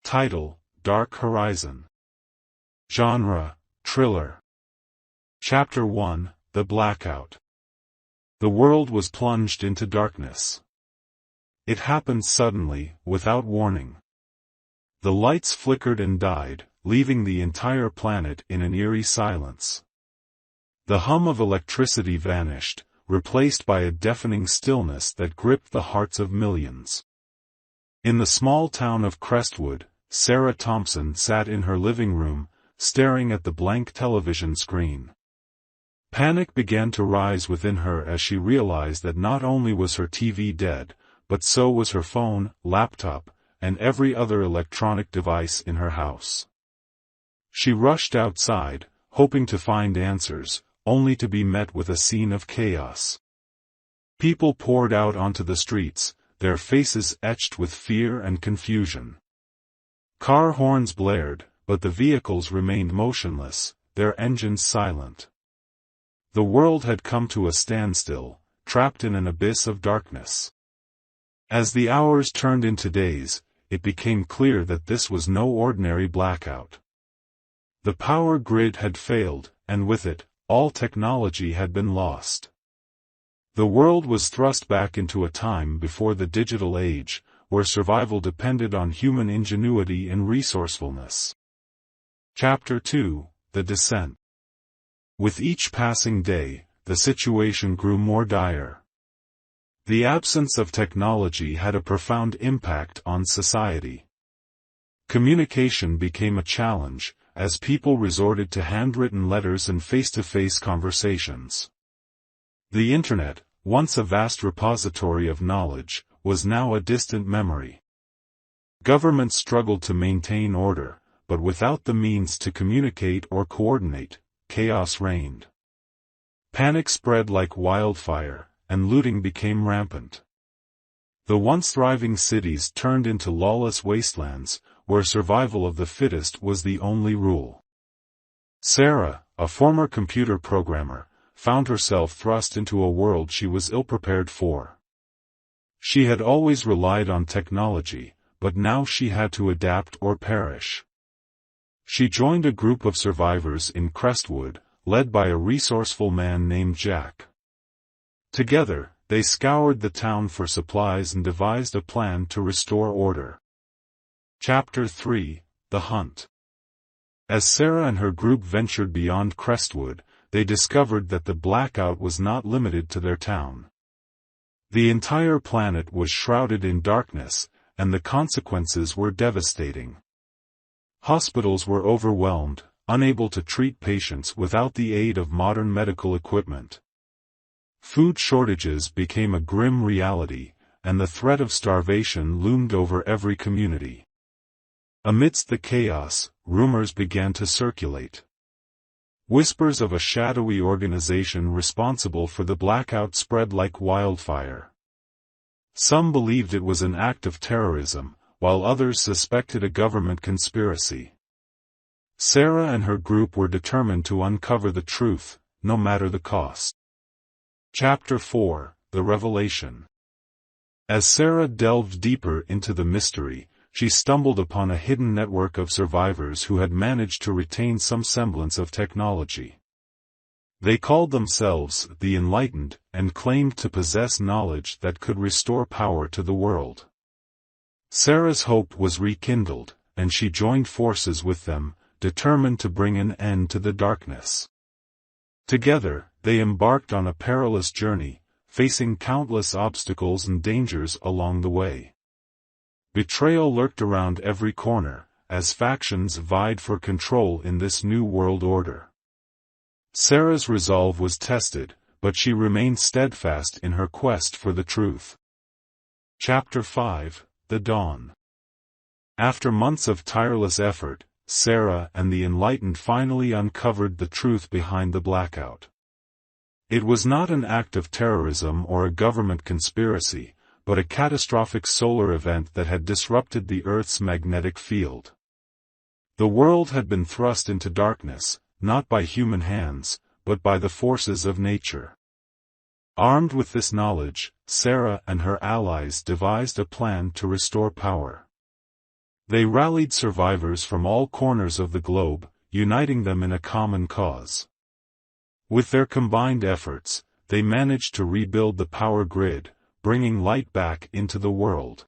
Title: Dark Horizon. Genre: Triller. Chapter 1: The Blackout. The world was plunged into darkness. It happened suddenly, without warning. The lights flickered and died, leaving the entire planet in an eerie silence. The hum of electricity vanished, replaced by a deafening stillness that gripped the hearts of millions. In the small town of Crestwood, Sarah Thompson sat in her living room, staring at the blank television screen. Panic began to rise within her as she realized that not only was her TV dead, but so was her phone, laptop, and every other electronic device in her house. She rushed outside, hoping to find answers, only to be met with a scene of chaos. People poured out onto the streets, their faces etched with fear and confusion. Car horns blared, but the vehicles remained motionless, their engines silent. The world had come to a standstill, trapped in an abyss of darkness. As the hours turned into days, it became clear that this was no ordinary blackout. The power grid had failed, and with it, all technology had been lost. The world was thrust back into a time before the digital age, where survival depended on human ingenuity and resourcefulness. Chapter 2: The Descent. With each passing day, the situation grew more dire. The absence of technology had a profound impact on society. Communication became a challenge, as people resorted to handwritten letters and face-to-face conversations. The Internet, once a vast repository of knowledge, was now a distant memory. Governments struggled to maintain order, but without the means to communicate or coordinate, chaos reigned. Panic spread like wildfire, and looting became rampant. The once thriving cities turned into lawless wastelands, where survival of the fittest was the only rule. Sarah, a former computer programmer, found herself thrust into a world she was ill-prepared for. She had always relied on technology, but now she had to adapt or perish. She joined a group of survivors in Crestwood, led by a resourceful man named Jack. Together, they scoured the town for supplies and devised a plan to restore order. Chapter 3: The Hunt. As Sarah and her group ventured beyond Crestwood, they discovered that the blackout was not limited to their town. The entire planet was shrouded in darkness, and the consequences were devastating. Hospitals were overwhelmed, unable to treat patients without the aid of modern medical equipment. Food shortages became a grim reality, and the threat of starvation loomed over every community. Amidst the chaos, rumors began to circulate. Whispers of a shadowy organization responsible for the blackout spread like wildfire. Some believed it was an act of terrorism, while others suspected a government conspiracy. Sarah and her group were determined to uncover the truth, no matter the cost. Chapter 4: The Revelation. As Sarah delved deeper into the mystery, she stumbled upon a hidden network of survivors who had managed to retain some semblance of technology. They called themselves the Enlightened, and claimed to possess knowledge that could restore power to the world. Sarah's hope was rekindled, and she joined forces with them, determined to bring an end to the darkness. Together, they embarked on a perilous journey, facing countless obstacles and dangers along the way. Betrayal lurked around every corner, as factions vied for control in this new world order. Sarah's resolve was tested, but she remained steadfast in her quest for the truth. Chapter 5: The Dawn. After months of tireless effort, Sarah and the Enlightened finally uncovered the truth behind the blackout. It was not an act of terrorism or a government conspiracy, but a catastrophic solar event that had disrupted the Earth's magnetic field. The world had been thrust into darkness, not by human hands, but by the forces of nature. Armed with this knowledge, Sarah and her allies devised a plan to restore power. They rallied survivors from all corners of the globe, uniting them in a common cause. With their combined efforts, they managed to rebuild the power grid, bringing light back into the world.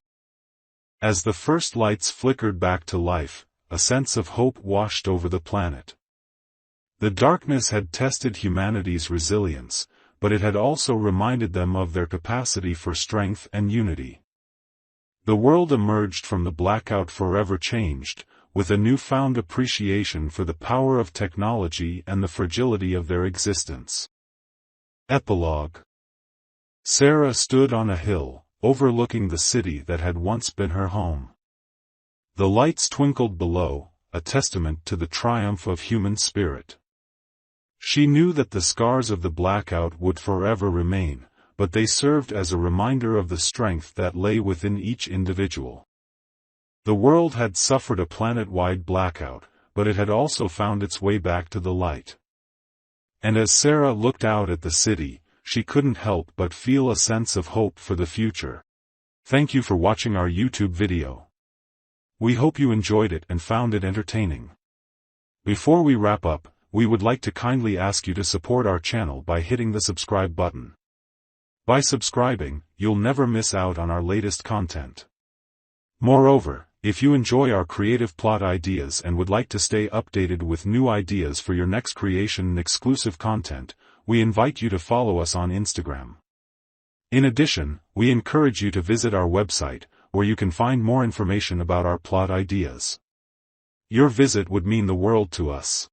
As the first lights flickered back to life, a sense of hope washed over the planet. The darkness had tested humanity's resilience, but it had also reminded them of their capacity for strength and unity. The world emerged from the blackout forever changed, with a newfound appreciation for the power of technology and the fragility of their existence. Epilogue. Sarah stood on a hill, overlooking the city that had once been her home. The lights twinkled below, a testament to the triumph of human spirit. She knew that the scars of the blackout would forever remain, but they served as a reminder of the strength that lay within each individual. The world had suffered a planet-wide blackout, but it had also found its way back to the light. And as Sarah looked out at the city, she couldn't help but feel a sense of hope for the future. Thank you for watching our YouTube video. We hope you enjoyed it and found it entertaining. Before we wrap up, we would like to kindly ask you to support our channel by hitting the subscribe button. By subscribing, you'll never miss out on our latest content. Moreover, if you enjoy our creative plot ideas and would like to stay updated with new ideas for your next creation and exclusive content, we invite you to follow us on Instagram. In addition, we encourage you to visit our website, where you can find more information about our plot ideas. Your visit would mean the world to us.